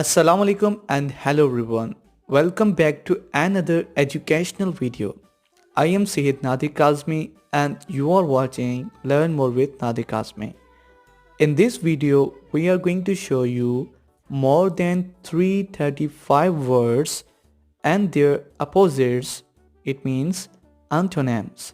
Assalamu alaikum and hello everyone. Welcome back to another educational video. I am Nadir Kazmi and you are watching Learn More with Nadir Kazmi. In this video, we are going to show you more than 335 words and their opposites, it means antonyms.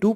2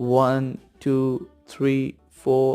1 2 3 4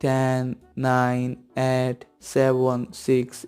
10 9 8 7 6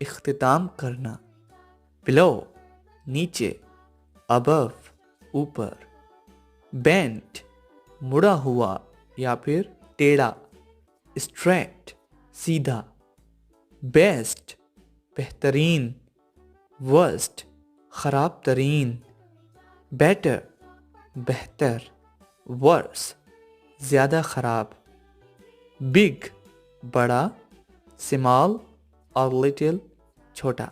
اختتام کرنا. below نیچے, above اوپر. bent مڑا ہوا یا پھر ٹیڑھا. straight سیدھا. Best بہترین. worst خراب ترین. بیٹر بہتر. ورس زیادہ خراب. بگ بڑا. small اور little چھوٹا.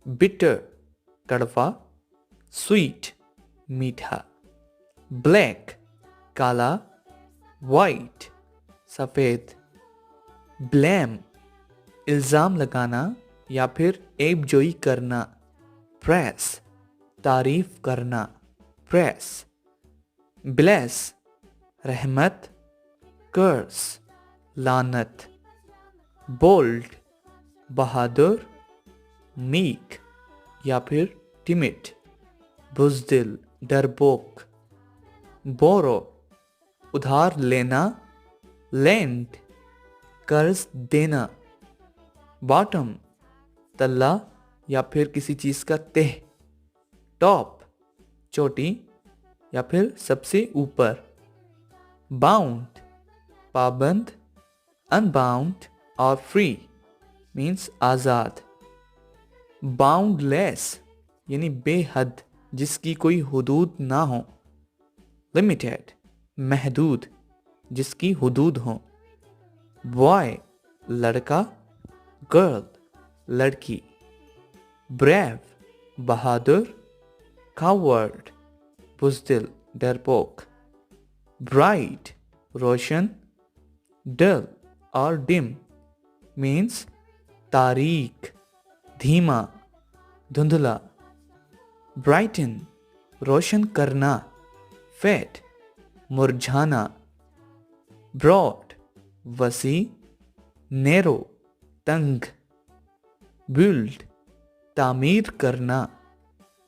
bitter کڑوا. sweet میٹھا. black کالا. white سفید. blame الزام لگانا یا پھر عیب جوئی کرنا. praise تعریف کرنا. praise. bless رحمت. curse لعنت. bold بہادر. meek یا پھر timid بزدل ڈرپوک. borrow ادھار لینا. lend قرض دینا. bottom تلا یا پھر کسی چیز کا تہ. ٹاپ چوٹی یا پھر سب سے اوپر. باؤنڈ پابند. unbound اور free means آزاد. باؤنڈ لیس یعنی بے حد جس کی کوئی حدود نہ ہو. limited محدود جس کی حدود ہوں. boy لڑکا. girl لڑکی. brave بہادر. coward بزدل ڈرپوک. bright روشن. dull اور dim means تاریک دھیما دھندلا. brighten روشن کرنا. fade مرجھانا. broad وسیع. narrow تنگ. build تعمیر کرنا.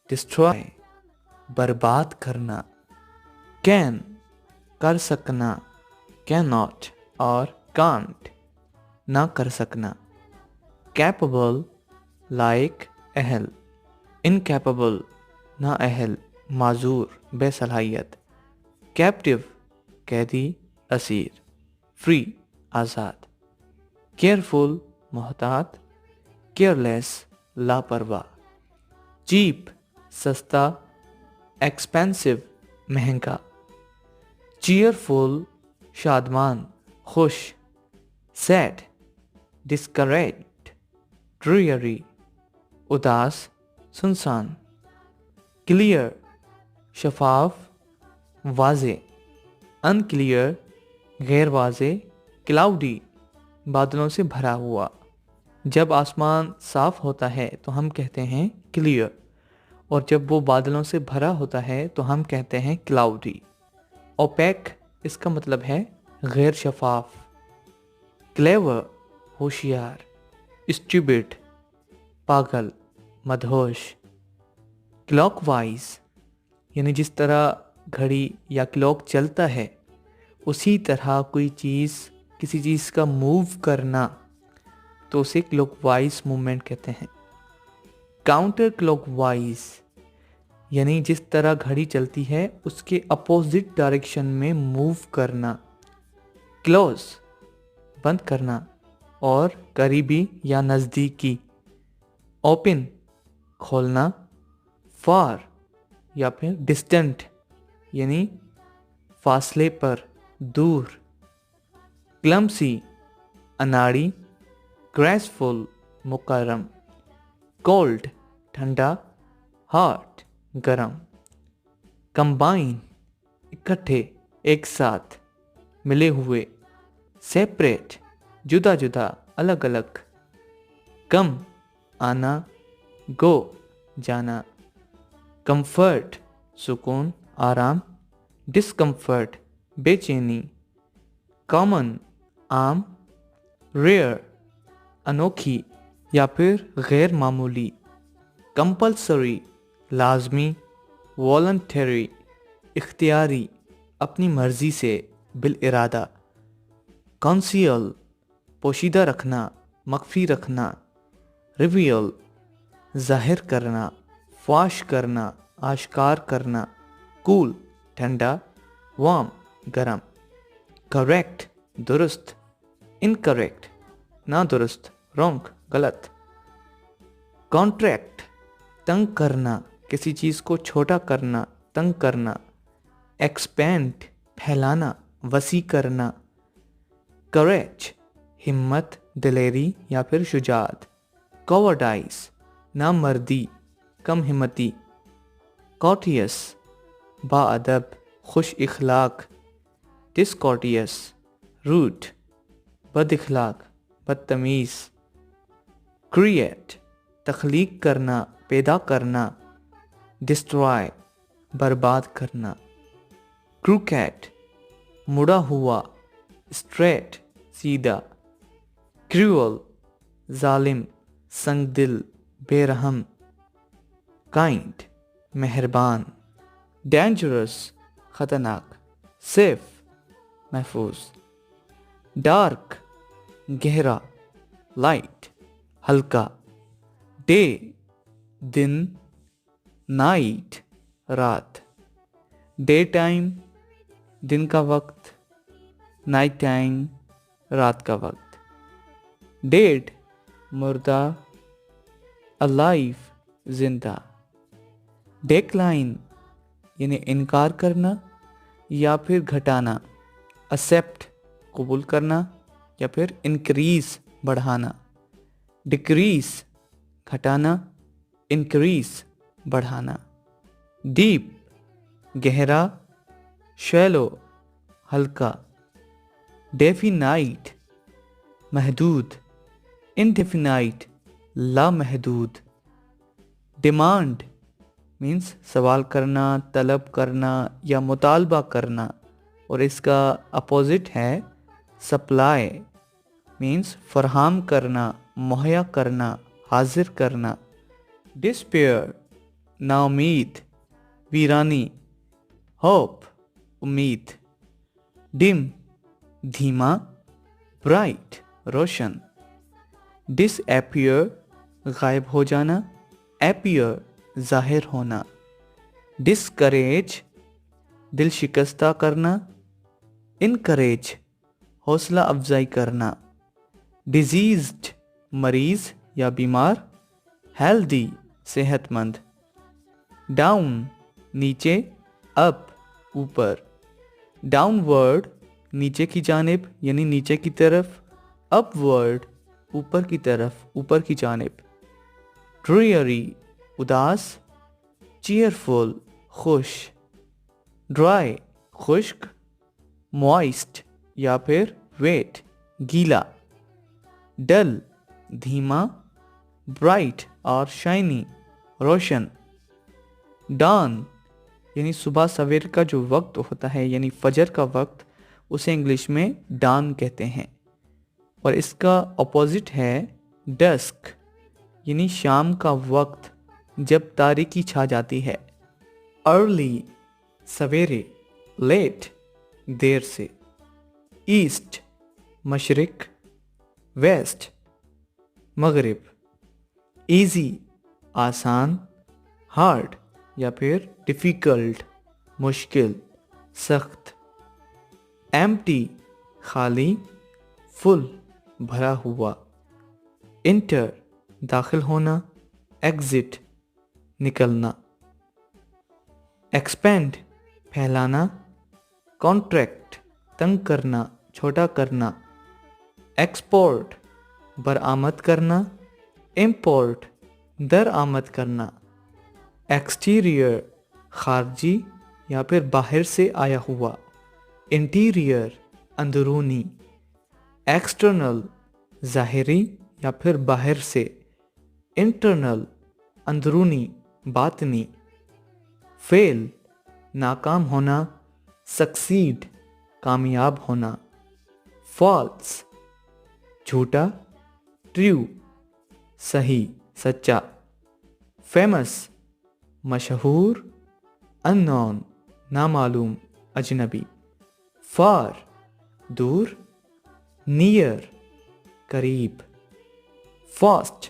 destroy برباد کرنا. can کر سکنا. cannot اور can't نہ کر سکنا. capable لائق اہل. incapable نا اہل معذور بے صلاحیت. captive قیدی اسیر. free آزاد. careful محتاط. careless لاپرواہ. cheap سستا. expensive مہنگا. cheerful شادمان خوش. sad discouraged dreary اداس سنسان. clear شفاف واضح. unclear غیر واضح. cloudy بادلوں سے بھرا ہوا. جب آسمان صاف ہوتا ہے تو ہم کہتے ہیں clear اور جب وہ بادلوں سے بھرا ہوتا ہے تو ہم کہتے ہیں cloudy. opaque اس کا مطلب ہے غیر شفاف. clever ہوشیار. stupid پاگل مدہوش. clock wise یعنی جس طرح گھڑی یا کلاک چلتا ہے اسی طرح کوئی چیز کسی چیز کا موو کرنا تو اسے کلاک وائز موومنٹ کہتے ہیں. کاؤنٹر کلاک وائز یعنی جس طرح گھڑی چلتی ہے اس کے اپوزٹ ڈائریکشن میں موو کرنا. کلوز بند کرنا اور قریبی یا نزدیکی. اوپن کھولنا. فار یا پھر ڈسٹنٹ یعنی فاصلے پر دور. کلمسی اناڑی. گریسفل مکرم. کولڈ ٹھنڈا. ہاٹ گرم. کمبائن اکٹھے ایک ساتھ ملے ہوئے. سیپریٹ جدا جدا الگ الگ. کم آنا. گو جانا. کمفرٹ سکون آرام. ڈسکمفرٹ بے چینی. کامن عام. ریئر انوکھی یا پھر غیر معمولی. کمپلسری لازمی. والنٹری اختیاری اپنی مرضی سے بالارادہ. کنسیل پوشیدہ رکھنا مخفی رکھنا. reveal ظاہر کرنا, فاش کرنا, آشکار کرنا, cool ٹھنڈا, warm گرم, correct درست, incorrect نا درست, wrong غلط, contract تنگ کرنا, کسی چیز کو چھوٹا کرنا, تنگ کرنا, expand پھیلانا, وسیع کرنا, courage ہمت, دلیری یا پھر شجاعت, cowardice نامردی, کم ہمتی, courteous با ادب, خوش اخلاق, discourteous rude بد اخلاق, بدتمیز, create تخلیق کرنا, پیدا کرنا, destroy برباد کرنا, crooked مڑا ہوا, straight سیدھا, cruel ظالم, سنگ دل, بے رحم, kind مہربان, dangerous خطرناک, safe محفوظ, dark گہرا, light ہلکا, day دن, night رات, day time دن کا وقت, night time رات کا وقت, dead مردہ, alive زندہ, decline یعنی انکار کرنا یا پھر گھٹانا, accept قبول کرنا یا پھر increase بڑھانا, decrease گھٹانا, increase بڑھانا, deep گہرا, shallow ہلکا, definite محدود, indefinite لامحدود, demand means سوال کرنا, طلب کرنا یا مطالبہ کرنا, اور اس کا اپوزٹ ہے supply means فراہم کرنا, مہیا کرنا, حاضر کرنا, despair نا امید, ویرانی, hope امید, dim دھیما, bright روشن, disappear غائب ہو جانا, appear ظاہر ہونا, discourage دل شکستہ کرنا, encourage حوصلہ افزائی کرنا, diseased مریض یا بیمار, healthy صحت مند, down نیچے, up اوپر, downward نیچے کی جانب یعنی نیچے کی طرف, upward اوپر کی طرف, اوپر کی جانب, dreary اداس, cheerful خوش, dry خشک, moist یا پھر wet گیلا, dull دھیما, bright اور shiny روشن, dawn یعنی صبح سویر کا جو وقت ہوتا ہے یعنی فجر کا وقت, اسے انگلش میں dawn کہتے ہیں, اور اس کا اپوزٹ ہے dusk یعنی شام کا وقت جب تاریکی چھا جاتی ہے, early سویرے, late دیر سے, east مشرق, west مغرب, easy آسان, hard یا پھر difficult مشکل, سخت, empty خالی, full بھرا ہوا, enter داخل ہونا, exit نکلنا, expand پھیلانا, contract تنگ کرنا, چھوٹا کرنا, export برآمد کرنا, import درآمد کرنا, exterior خارجی یا پھر باہر سے آیا ہوا, interior اندرونی, external ظاہری یا پھر باہر سے, internal اندرونی باطنی, fail ناکام ہونا, succeed کامیاب ہونا, false جھوٹا, true صحیح سچا, famous مشہور, unknown نامعلوم اجنبی, far دور, near قریب, fast